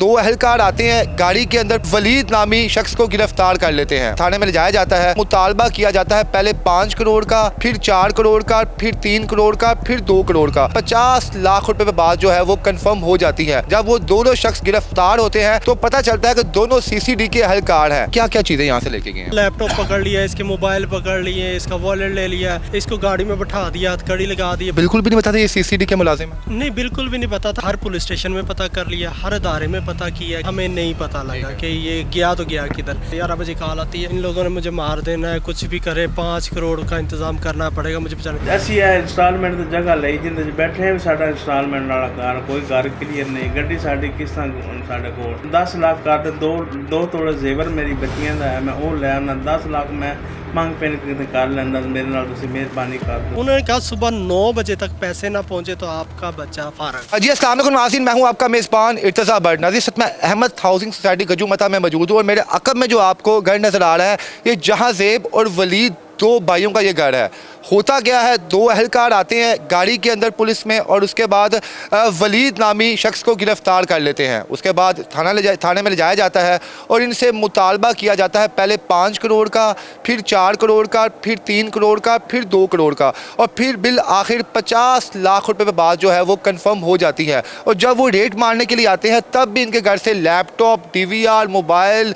दो अहलकार आते हैं, गाड़ी के अंदर वलीद नामी शख्स को गिरफ्तार कर लेते हैं। थाने में ले जाया जाता है, मुतालबा किया जाता है पहले 5 करोड़ का, फिर 4 करोड़ का, फिर 3 करोड़ का, फिर 2 करोड़ का। 50 लाख रुपए पे बात जो है वो कंफर्म हो जाती है। जब वो दोनों शख्स गिरफ्तार होते हैं तो पता चलता है कि दोनों सीसीडी के अहलकार हैं। क्या क्या चीजें यहाँ से लेके गए हैं? लैपटॉप पकड़ लिया, इसके मोबाइल पकड़ लिए, इसका वॉलेट ले लिया, इसको गाड़ी में बैठा दिया, हथकड़ी लगा दी। बिल्कुल भी नहीं पता था ये सीसीडी के मुलाजिम है? नहीं, बिल्कुल भी नहीं पता था। हर पुलिस स्टेशन में पता कर लिया, हर अदारे में पता किया, हमें नहीं पता लगा कि ये गया तो गया किधर। 11 बजे कॉल आती है, इन लोगों ने मुझे मार देना है, कुछ भी करे 5 करोड़ का इंतजाम करना पड़ेगा मुझे बचाने। ऐसी है इंस्टॉलमेंट की जगह ली जिंदे बैठे हैं साडा इंस्टॉलमेंट वाला कार कोई घर क्लियर नहीं, गड्डी साडी किस तरह साडे कोल 10 लाख कर दे, दो तोड़े जेवर मेरी बच्चियां दा है, मैं वो ले आना 10 लाख मैं मांग पेन कर लेना, मेरे नाल तुसी मेहरबानी कर दो। उन्होंने कहा सुबह 9 बजे तक पैसे ना पहुंचे तो आपका बच्चा फारग। जी अस्सलाम वालेकुम नाज़रीन, मैं हूं आपका मेज़बान इर्तज़ा बट। नाज़रीन सच में अहमद हाउसिंग सोसाइटी गजूमता में मौजूद हूँ और मेरे अकब में जो आपको घर नज़र आ रहा है ये जहांज़ेब और वलीद दो भाइयों का ये घर है। होता क्या है, दो अहलकार आते हैं गाड़ी के अंदर पुलिस में और उसके बाद वलीद नामी शख्स को गिरफ्तार कर लेते हैं। उसके बाद थाने में ले जाया जाता है और इनसे मुतालबा किया जाता है पहले 5 करोड़ का, फिर 4 करोड़ का, फिर 3 करोड़ का, फिर 2 करोड़ का और फिर बिल आखिर 50 लाख रुपए पे बात जो है वो कंफर्म हो जाती है। और जब वो रेट मारने के लिए आते हैं तब भी इनके घर से लैपटॉप, DVR, मोबाइल,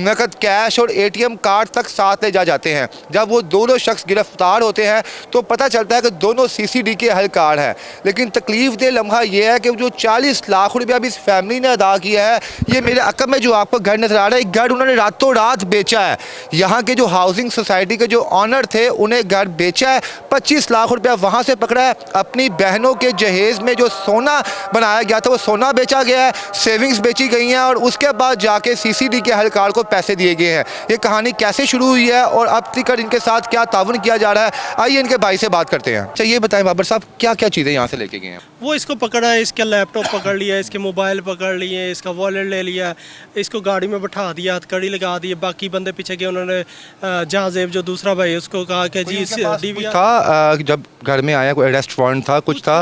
नकद कैश और ATM कार्ड तक साथ ले जाते हैं। जब वो दोनों शख्स गिरफ्तार होते हैं तो पता चलता है कि दोनों सीसीडी के अहलकार हैं। लेकिन तकलीफ दे लम्हा यह है कि जो 40 लाख रुपया भी इस फैमिली ने अदा किया है, ये मेरे अकब में जो आपको घर नजर आ रहा है, घर उन्होंने रातों रात बेचा है। यहाँ के जो हाउसिंग सोसाइटी के जो ऑनर थे उन्हें घर बेचा है, 25 लाख रुपया वहाँ से पकड़ा है। अपनी बहनों के जहेज़ में जो सोना बनाया गया था वो सोना बेचा गया है, सेविंग्स बेची गई हैं और उसके बाद जाके सीसीडी के अहलकार को पैसे दिए गए हैं। ये कहानी कैसे शुरू हुई है और अब तक इनके साथ क्या ताउन किया जा रहा है, आइए इनके भाई से बात करते हैं। अच्छा ये बताएं बाबर साहब, क्या क्या चीज़ें यहाँ से लेके गए हैं? वो इसको पकड़ा है, इसका लैपटॉप पकड़ लिया, इसके मोबाइल पकड़ लिए, इसका वॉलेट ले लिया, इसको गाड़ी में बैठा दिया, हथकड़ी लगा दी। बाकी बंदे पीछे गए, उन्होंने जहांज़ेब जो दूसरा भाई उसको कहा कि जी DVR था। जब घर में आया कोई अरेस्ट वारंट था, कुछ था,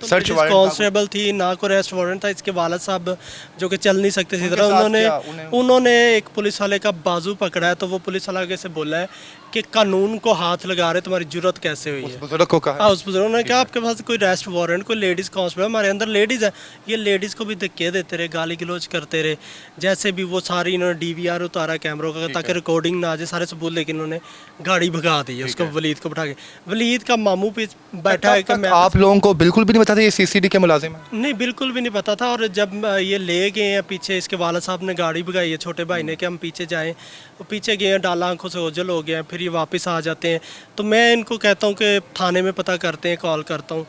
सर्च कांस्टेबल थी, ना कोई अरेस्ट वारंट था। इसके वालिद साहब जो कि चल नहीं सकते थे, उन्होंने एक पुलिस वाले का बाजू पकड़ा है तो वो पुलिस वाला से बोला है कि कानून को हाथ लगा रहे, तुम्हारी जुर्रत कैसे हुई है? बुजुर्ग को कहा, उस बुजुर्ग ने कहा आपके पास कोई अरेस्ट वारंट, कोई लेडीज़ कांस्टेबल, हमारे अंदर लेडीज़ है। ये लेडीज़ को भी धक्के देते रहे, गाली गलौज करते रहे। जैसे भी वो सारी इन्होंने DVR उतारा कैमरों का ताकि रिकॉर्डिंग ना आ जाए, सारे सबूत, लेकिन उन्होंने गाड़ी भगा दी उसको, वलीद को बैठा के। वलीद का मामू पे बैठा है कि आप लोगों को बिल्कुल भी नहीं पता था ये सीसीडी के मुलाजिम है? नहीं, बिल्कुल भी नहीं पता था। और जब ये ले गए हैं पीछे, इसके वाला साहब ने गाड़ी भगाई है छोटे भाई ने कि हम पीछे जाएं, वो पीछे गए हैं, डाला आंखों से ओझल हो गया, फिर ये वापस आ जाते हैं। तो मैं इनको कहता हूँ कि थाने में पता करते हैं, कॉल करता हूँ।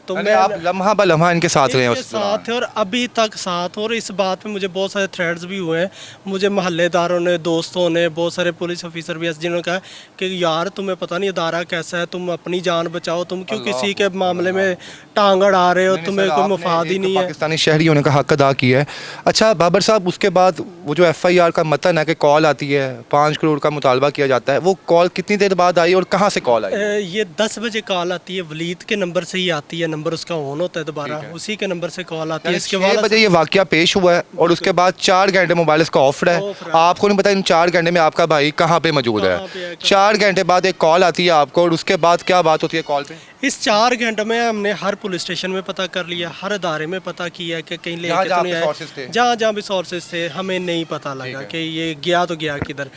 तो मैं आप लम्हा ब लम्हा इनके साथ रहे हैं? इनके साथ है और अभी तक साथ। और इस बात पे मुझे बहुत सारे थ्रेड्स भी हुए हैं, मुझे मोहल्लेदारों ने, दोस्तों ने, बहुत सारे पुलिस ऑफिसर भी ऐसे जिन्होंने कहा कि यार तुम्हें पता नहीं अदारा कैसा है, तुम अपनी जान बचाओ, तुम क्यों किसी के मामले में टांग अड़ा रहे हो, तुम्हें कोई मुफाद ही नहीं है। पाकिस्तानी शहरी होने का हक अदा किया है। अच्छा बाबर साहब, उसके बाद वो जो FIR का मतन है कि कॉल आती है, 5 करोड़ का मुतालबा किया जाता है, वो कॉल कितनी देर बाद आई और कहाँ से कॉल आई? ये 10 बजे कॉल आती है, वलीद के नंबर से ही आती है, नंबर उसका ऑन होता है, दोबारा उसी के नंबर से कॉल आती है। इसके बाद 6 बजे ये वाकया पेश हुआ है और उसके बाद 4 घंटे मोबाइल इसका ऑफ रहा है। आपको नहीं पता इन 4 घंटे में आपका भाई कहाँ पे मौजूद है। 4 घंटे बाद एक कॉल आती है आपको और उसके बाद क्या बात होती है कॉल पे? इस 4 घंटे में हमने हर पुलिस स्टेशन में पता कर लिया, हर अदारे में पता किया कि कहीं लेके तो नहीं आए, जहाँ भी सोर्सेज थे, हमें नहीं पता लगा कि ये गया तो गया किधर।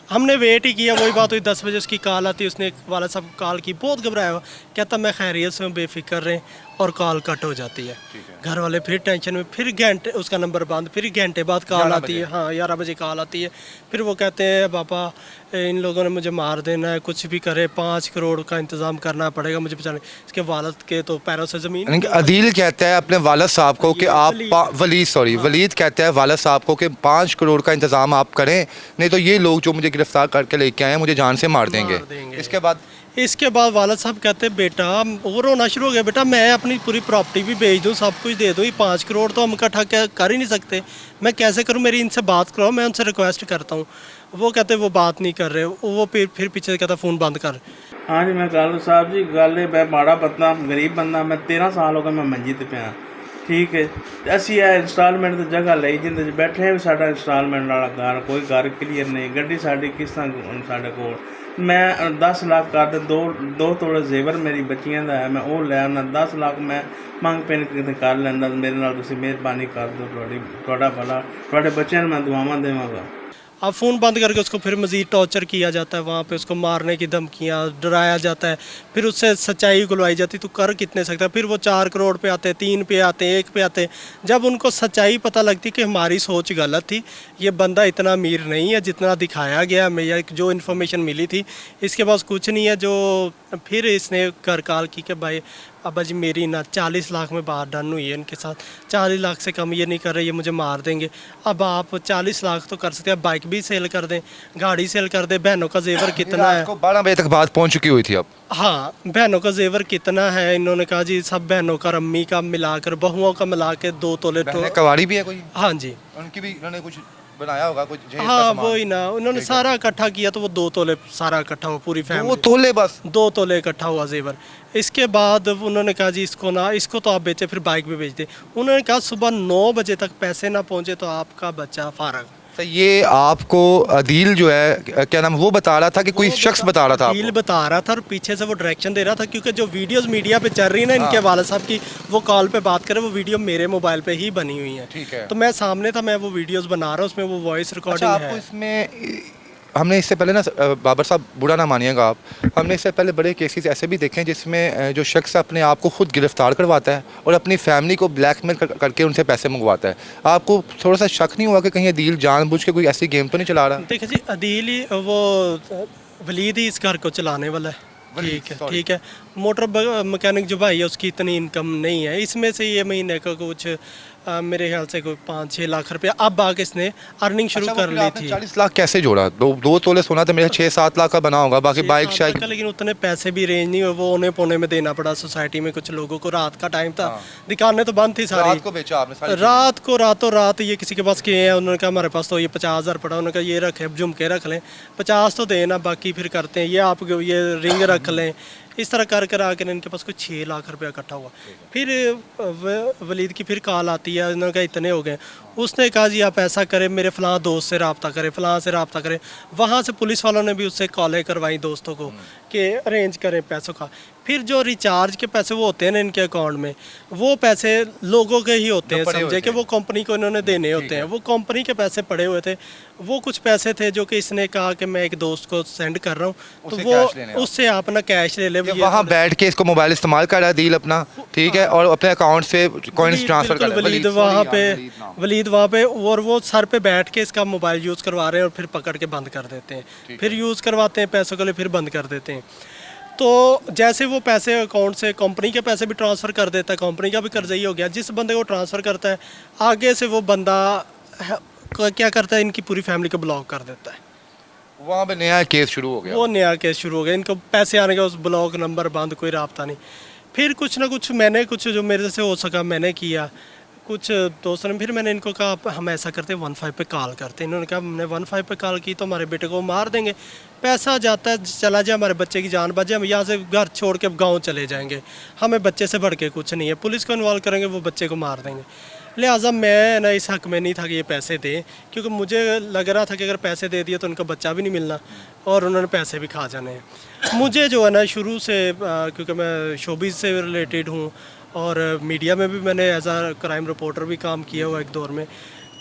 हमने वेट ही किया, वही बात हुई 10 बजे उसकी कॉल आती है, उसने वाला साहब को कॉल की, बहुत घबराया हुआ, कहता मैं खैरियत से हूँ, बेफिक्र रहे, और कॉल कट हो जाती है। घर वाले फिर टेंशन में, फिर घंटे उसका नंबर बंद, फिर घंटे बाद कॉल आती है, हाँ 11 बजे कॉल आती है। फिर वो कहते हैं पापा इन लोगों ने मुझे मार देना है, कुछ भी करे 5 करोड़ का इंतजाम करना पड़ेगा मुझे बचाने। इसके वालिद के तो पैरों से ज़मीन। अदील कहता है अपने वालिद साहब को कि आप वलीद कहता है वालिद साहब को कि 5 करोड़ का इंतजाम आप करें, नहीं तो ये लोग जो मुझे गिरफ्तार करके लेके आए हैं मुझे जान से मार देंगे। इसके बाद वालिद साहब कहते बेटा, और रोना शुरू हो गया, बेटा मैं अपनी पूरी प्रॉपर्टी भी बेच दूँ, सब कुछ दे दूँ, ये 5 करोड़ तो हम इकट्ठा कर ही नहीं सकते, मैं कैसे करूँ, मेरी इनसे बात करो, मैं उनसे रिक्वेस्ट करता हूँ। वो कहते वो बात नहीं कर रहे, वो फिर पीछे कहता फ़ोन बंद कर। हाँ जी, मैं गल साहब जी गल मैं माड़ा बंदा, गरीब बंदा, मैं 13 साल हो गए मैं मंजी ते पिया, ਠੀਕ ਹੈ ਤੇ ਅਸੀਂ ਇਹ ਇੰਸਟਾਲਮੈਂਟ ਦੀ ਜਗ੍ਹਾ ਲਈ ਜਿੰਦੇ 'ਚ ਬੈਠੇ ਹਾਂ ਵੀ ਸਾਡਾ ਇੰਸਟਾਲਮੈਂਟ ਵਾਲਾ ਘਰ ਕੋਈ ਘਰ ਕਲੀਅਰ ਨਹੀਂ ਗੱਡੀ ਸਾਡੀ ਕਿਸ਼ਤਾਂ ਸਾਡੇ ਕੋਲ ਮੈਂ 10 ਲੱਖ ਕਰ ਦੇ ਦੋ ਤੋਲੇ ਜ਼ੇਵਰ ਮੇਰੀ ਬੱਚੀਆਂ ਦਾ ਹੈ ਮੈਂ ਉਹ ਲੈ ਆਉਣਾ 10 ਲੱਖ ਮੈਂ ਮੰਗ ਪੈਨ ਕਿਤੇ ਕਰ ਲੈਂਦਾ ਮੇਰੇ ਨਾਲ ਤੁਸੀਂ ਮਿਹਰਬਾਨੀ ਕਰ ਦਿਓ ਤੁਹਾਡਾ ਭਲਾ ਤੁਹਾਡੇ ਬੱਚਿਆਂ ਨੂੰ ਮੈਂ ਦੁਆਵਾਂ ਦੇਵਾਂਗਾ। अब फ़ोन बंद करके उसको फिर मज़ीद टॉर्चर किया जाता है, वहाँ पे उसको मारने की धमकियाँ, डराया जाता है, फिर उससे सच्चाई गुलवाई जाती तू कर कितने सकता है। फिर वो 4 करोड़ पे आते, 3 पे आते, 1 पे आते। जब उनको सच्चाई पता लगती कि हमारी सोच गलत थी, ये बंदा इतना अमीर नहीं है जितना दिखाया गया हमें या जो इन्फॉर्मेशन मिली थी, इसके पास कुछ नहीं है। जो फिर इसने घर कॉल की कि भाई अब्बा जी मेरी ना 40 लाख में बात डन हुई है इनके साथ, 40 लाख से कम ये नहीं कर रहे, ये मुझे मार देंगे। अब आप 40 लाख तो कर सकते हैं, बाइक भी सेल कर दें, गाड़ी सेल कर दें, बहनों का जेवर कितना है। 12 बजे तक बात पहुंच चुकी हुई थी अब। हाँ, बहनों का जेवर कितना है, इन्होंने कहा जी सब बहनों का रम्मी का मिलाकर बहुओं का मिला के 2 तोले कवाड़ी भी है कोई? हाँ जी, उनकी भी उन्होंने कुछ बनाया होगा कुछ जहेज का हाँ सामान? वही ना, उन्होंने सारा इकट्ठा किया तो वो 2 तोले सारा इकट्ठा हुआ, पूरी 2 फैमिली तोले बस? 2 तोले इकट्ठा हुआ जेवर। इसके बाद उन्होंने कहा जी इसको तो आप बेचे, फिर बाइक भी बेच दे। उन्होंने कहा सुबह 9 बजे तक पैसे ना पहुंचे तो आपका बच्चा फारग। तो ये आपको अदील जो है क्या नाम वो बता रहा था कि कोई शख्स बता रहा था आपको? अदील बता रहा था और पीछे से वो डायरेक्शन दे रहा था, क्योंकि जो वीडियोस मीडिया पे चल रही है ना इनके वालिद साहब की, वो कॉल पे बात करे, वो वीडियो मेरे मोबाइल पे ही बनी हुई है। ठीक है। तो मैं सामने था, मैं वो वीडियोस बना रहा हूँ, उसमें वो वॉइस रिकॉर्डिंग अच्छा, आपको है। इसमें हमने इससे पहले ना बाबर साहब बुरा ना मानिएगा आप, हमने इससे पहले बड़े केसेस ऐसे भी देखे हैं जिसमें जो शख्स अपने आप को खुद गिरफ्तार करवाता है और अपनी फैमिली को ब्लैकमेल करके उनसे पैसे मंगवाता है। आपको थोड़ा सा शक नहीं हुआ कि कहीं अदील जानबूझ के कोई ऐसी गेम तो नहीं चला रहा? देखिए जी, अदील ही वो वलीद ही इस घर को चलाने वाला है। ठीक है। मोटर मैकेनिक जो भाई है उसकी इतनी इनकम नहीं है, इसमें से ये महीने का कुछ मेरे ख्याल से कोई 5-6 लाख रुपया अब आके इसने अर्निंग शुरू कर ली थी। 40 लाख कैसे जोड़ा? 2 तोले सोना तो मेरे 6-7 लाख का बना होगा, बाकी बाइक शायद। लेकिन उतने पैसे भी रेंज नहीं हुए, वो औने पौने में देना पड़ा सोसाइटी में कुछ लोगों को। रात का टाइम था, दुकानें तो बंद थी सारी। रात को बेचा आपने सारी? रात को रातों रात ये किसी के पास किए हैं, उन्होंने कहा हमारे पास तो ये 50,000 पड़ा, उन्होंने कहा ये रखे झुमके रख लें, 50 तो देना, बाकी फिर करते हैं, ये आप ये रिंग रख लें। इस तरह कर आकर इनके पास कुछ 6 लाख रुपया इकट्ठा हुआ। फिर वलीद की फिर कॉल आती है, उन्होंने कहा इतने हो गए। उसने कहा जी आप ऐसा करें, मेरे फ़लाँ दोस्त से रब्ता करें, फ़लाँ से रब्ता करें। वहाँ से पुलिस वालों ने भी उससे कॉलें करवाई दोस्तों को कि अरेंज करें पैसों का। फिर जो रिचार्ज के पैसे वो होते हैं ना इनके अकाउंट में, वो पैसे लोगों के ही होते हैं, समझे कि वो कंपनी को इन्होंने देने होते हैं। वो कंपनी के पैसे पड़े हुए थे, वो कुछ पैसे थे जो कि इसने कहा कि मैं एक दोस्त को सेंड कर रहा हूँ, तो वो उससे आप ना कैश ले ले। वहाँ बैठ के इसको मोबाइल इस्तेमाल कर रहा है डील अपना, ठीक है, और अपने अकाउंट से कॉइन्स ट्रांसफर कर रहा है। वलीद वहाँ पे और वो सर पे बैठ के इसका मोबाइल यूज़ करवा रहे हैं और फिर पकड़ के बंद कर देते हैं, फिर यूज़ करवाते हैं पैसों के लिए, फिर बंद कर देते हैं। तो जैसे वो पैसे अकाउंट से कंपनी के पैसे भी ट्रांसफ़र कर देता है, कंपनी का भी कर्जई हो गया। जिस बंदे को ट्रांसफ़र करता है आगे से वो बंदा क्या करता है, इनकी पूरी फैमिली को ब्लॉक कर देता है। वहाँ पे नया केस शुरू हो गया। वो नया केस शुरू हो गया, इनको पैसे आने का उस ब्लॉक नंबर बंद, कोई राब्ता नहीं। फिर कुछ ना कुछ मैंने कुछ जो मेरे से हो सका मैंने किया, कुछ दोस्तों ने, फिर मैंने इनको कहा हम ऐसा करते हैं 15 पे कॉल करते हैं। इन्होंने कहा हमने 15 पे कॉल की तो हमारे बेटे को मार देंगे, पैसा जाता है चला जाए, हमारे बच्चे की जान बच जाए, हम यहाँ से घर छोड़ के गाँव चले जाएंगे, हमें बच्चे से बढ़ के कुछ नहीं है, पुलिस को इन्वॉल्व करेंगे वो बच्चे को मार देंगे। लिहाजा मैं ना इस हक़ में नहीं था कि ये पैसे दें, क्योंकि मुझे लग रहा था कि अगर पैसे दे दिए तो उनका बच्चा भी नहीं मिलना और उन्होंने पैसे भी खा जाने हैं। मुझे जो है ना शुरू से क्योंकि मैं शोबिज़ से रिलेटेड हूँ और मीडिया में भी मैंने एज आ क्राइम रिपोर्टर भी काम किया हुआ एक दौर में,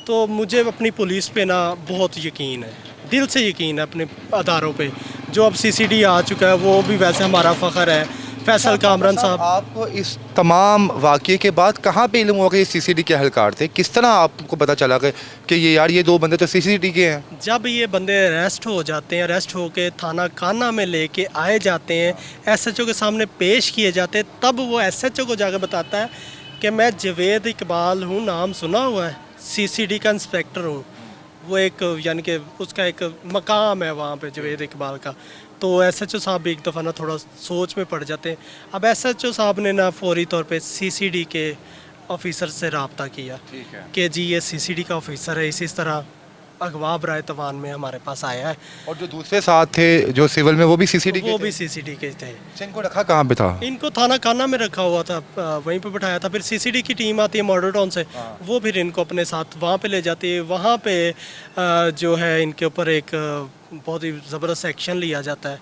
तो मुझे अपनी पुलिस पे ना बहुत यकीन है, दिल से यकीन है अपने अदारों पे। जो अब CCD आ चुका है वो भी वैसे हमारा फ़ख्र है, फैसल कामरान साहब। आपको इस तमाम वाक़ये के बाद कहाँ पे इल्म हुआ कि ये CCD के अहलकार थे? किस तरह आपको पता चला कि ये यार ये 2 बंदे तो CCD के हैं? जब ये बंदे अरेस्ट हो जाते हैं, अरेस्ट होके थाना काना में लेके आए जाते हैं, SHO के सामने पेश किए जाते हैं, तब वो SHO को जाकर बताता है कि मैं जवेद इकबाल हूँ, नाम सुना हुआ है, CCD का इंस्पेक्टर हूँ। वो एक यानी कि उसका एक मकाम है वहाँ पे जवेद इकबाल का। तो SHO साहब भी एक दफ़ा ना थोड़ा सोच में पड़ जाते हैं। अब SHO साहब ने ना फौरी तौर पे CCD के ऑफिसर से रब्ता किया कि जी ये CCD का ऑफिसर है, इसी तरह अगवा बराए तवान में हमारे पास आया है। और जो दूसरे साथ थे जो सिविल में, वो भी सीसीडी के वो थे? भी सीसीडी के थे। अच्छा, इनको रखा कहाँ पे था? इनको थाना काना में रखा हुआ था, वहीं पे बिठाया था। फिर सीसीडी की टीम आती है मॉडल टाउन से, वो फिर इनको अपने साथ वहाँ पे ले जाती है। वहाँ पे जो है इनके ऊपर एक बहुत ही ज़बरदस्त एक्शन लिया जाता है।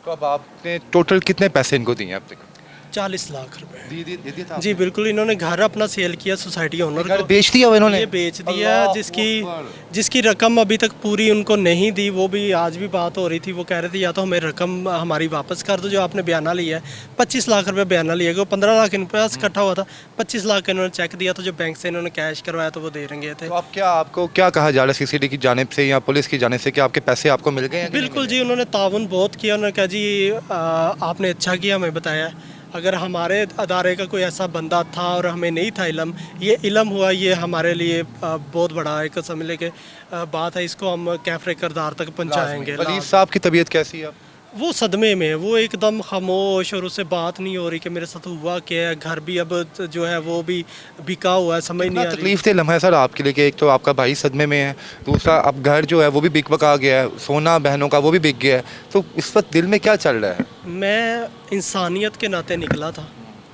तो अब आपने टोटल कितने पैसे इनको दिए अब तक? 40 लाख रुपए। दे दिया था जी बिल्कुल, इन्होंने घर अपना सेल किया सोसाइटी ओनर घर को, बेच दिया इन्होंने? ये बेच दिया। अल्लाह जिसकी रकम अभी तक पूरी उनको नहीं दी। वो भी आज भी बात हो रही थी, वो कह रहे थे या तो हमें रकम हमारी वापस कर दो जो आपने बयाना लिया है। 25 लाख रुपए बयाना लिया गया, 15 लाख इनके पास इकट्ठा हुआ था, 25 लाख इन्होंने चेक दिया था जो बैंक से इन्होंने कैश करवाया तो वो दे रहे थे। तो अब क्या आपको क्या कहा जा रहा है सीसीडी की जानिब से या पुलिस की जानिब से कि आपके पैसे आपको मिल गए हैं? बिल्कुल जी, उन्होंने ताउन बहुत किया। उन्होंने कहा जी आपने अच्छा किया हमें बताया। अगर हमारे अदारे का कोई ऐसा बंदा था और हमें नहीं था इलम, ये इलम हुआ, ये हमारे लिए बहुत बड़ा एक समझ के बात है। इसको हम कैफरे करदार तक पहुंचाएंगे। वलीद साहब की तबीयत कैसी है? वो सदमे में, वो एकदम खामोश और उससे बात नहीं हो रही कि मेरे साथ हुआ क्या है। घर भी अब जो है वो भी बिका हुआ है, समझ नहीं आ रही। तकलीफ थे लम्हा सर आपके लिए कि एक तो आपका भाई सदमे में है, दूसरा अब घर जो है वो भी बिक बका गया है, सोना बहनों का वो भी बिक गया है। तो इस वक्त दिल में क्या चल रहा है? मैं इंसानियत के नाते निकला था,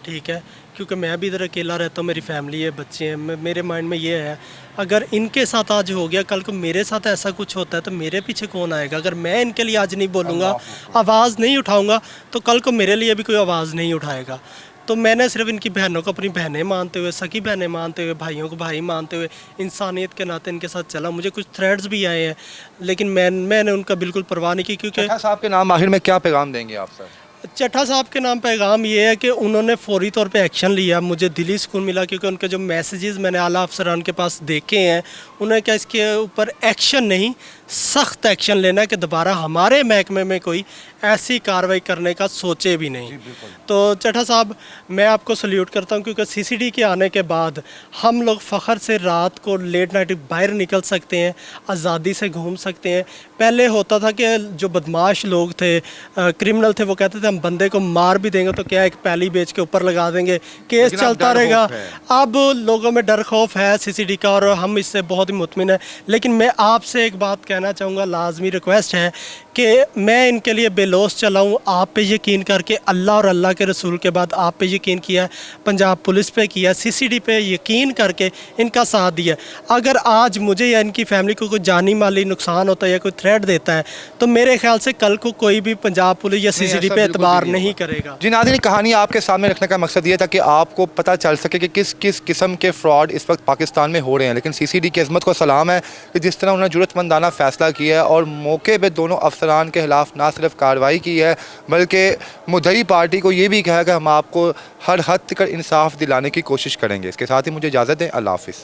ठीक है, क्योंकि मैं भी इधर अकेला रहता हूँ, मेरी फैमिली है, बच्चे हैं। मेरे माइंड में ये है अगर इनके साथ आज हो गया, कल को मेरे साथ ऐसा कुछ होता है तो मेरे पीछे कौन आएगा? अगर मैं इनके लिए आज नहीं बोलूँगा, आवाज़ नहीं उठाऊँगा, तो कल को मेरे लिए भी कोई आवाज़ नहीं उठाएगा। तो मैंने सिर्फ इनकी बहनों को अपनी बहनें मानते हुए, सगी बहनें मानते हुए, भाइयों को भाई मानते हुए, इंसानियत के नाते इनके साथ चला। मुझे कुछ थ्रेड्स भी आए हैं, लेकिन मैंने उनका बिल्कुल परवाह नहीं की, क्योंकि साहब के नाम आखिर में क्या पैगाम देंगे आप सर? चट्टा साहब के नाम पैगाम ये है कि उन्होंने फौरी तौर पे एक्शन लिया। मुझे दिली सुकून मिला, क्योंकि उनके जो मैसेजेस मैंने आला अफसरान के पास देखे हैं, उन्होंने क्या इसके ऊपर एक्शन नहीं, सख्त एक्शन लेना है कि दोबारा हमारे महकमे में कोई ऐसी कार्रवाई करने का सोचे भी नहीं। तो चट्टा साहब, मैं आपको सल्यूट करता हूँ, क्योंकि सीसीडी के आने के बाद हम लोग फ़ख्र से रात को लेट नाइट बाहर निकल सकते हैं, आज़ादी से घूम सकते हैं। पहले होता था कि जो बदमाश लोग थे, क्रिमिनल थे, वो कहते थे हम बंदे को मार भी देंगे तो क्या एक पैली बेच के ऊपर लगा देंगे, केस चलता रहेगा। अब लोगों में डर खौफ है सीसीडी का, और हम इससे बहुत ही मुतमिन है। लेकिन मैं आपसे एक बात कहना चाहूँगा, लाजमी रिक्वेस्ट है कि मैं इनके लिए बेलोस चलाऊँ। आप पे यकीन करके, अल्लाह और अल्लाह के रसूल के बाद आप पे यकीन किया, पंजाब पुलिस पे किया, सीसीडी पे यकीन करके इनका साथ दिया। अगर आज मुझे या इनकी फैमिली को कोई जानी माली नुकसान होता है या कोई थ्रेट देता है, तो मेरे ख्याल से कल को कोई भी पंजाब पुलिस या सीसीडी पे एतबार नहीं करेगा। जी नाज़रीन, कहानी आपके सामने रखने का मकसद ये था कि आपको पता चल सके कि किस किस किस्म के फ्रॉड इस वक्त पाकिस्तान में हो रहे हैं। लेकिन सीसीडी की अजमत को सलाम है कि जिस तरह उन्होंने जुर्रतमंदाना फ़ैसला किया है और मौके पे दोनों अफसरान के खिलाफ ना सिर्फ कार्रवाई की है, बल्कि मुद्दई पार्टी को ये भी कहा कि हम आपको हर हद तक इंसाफ दिलाने की कोशिश करेंगे। इसके साथ ही मुझे इजाज़त दें। अल्लाह हाफ़िज़।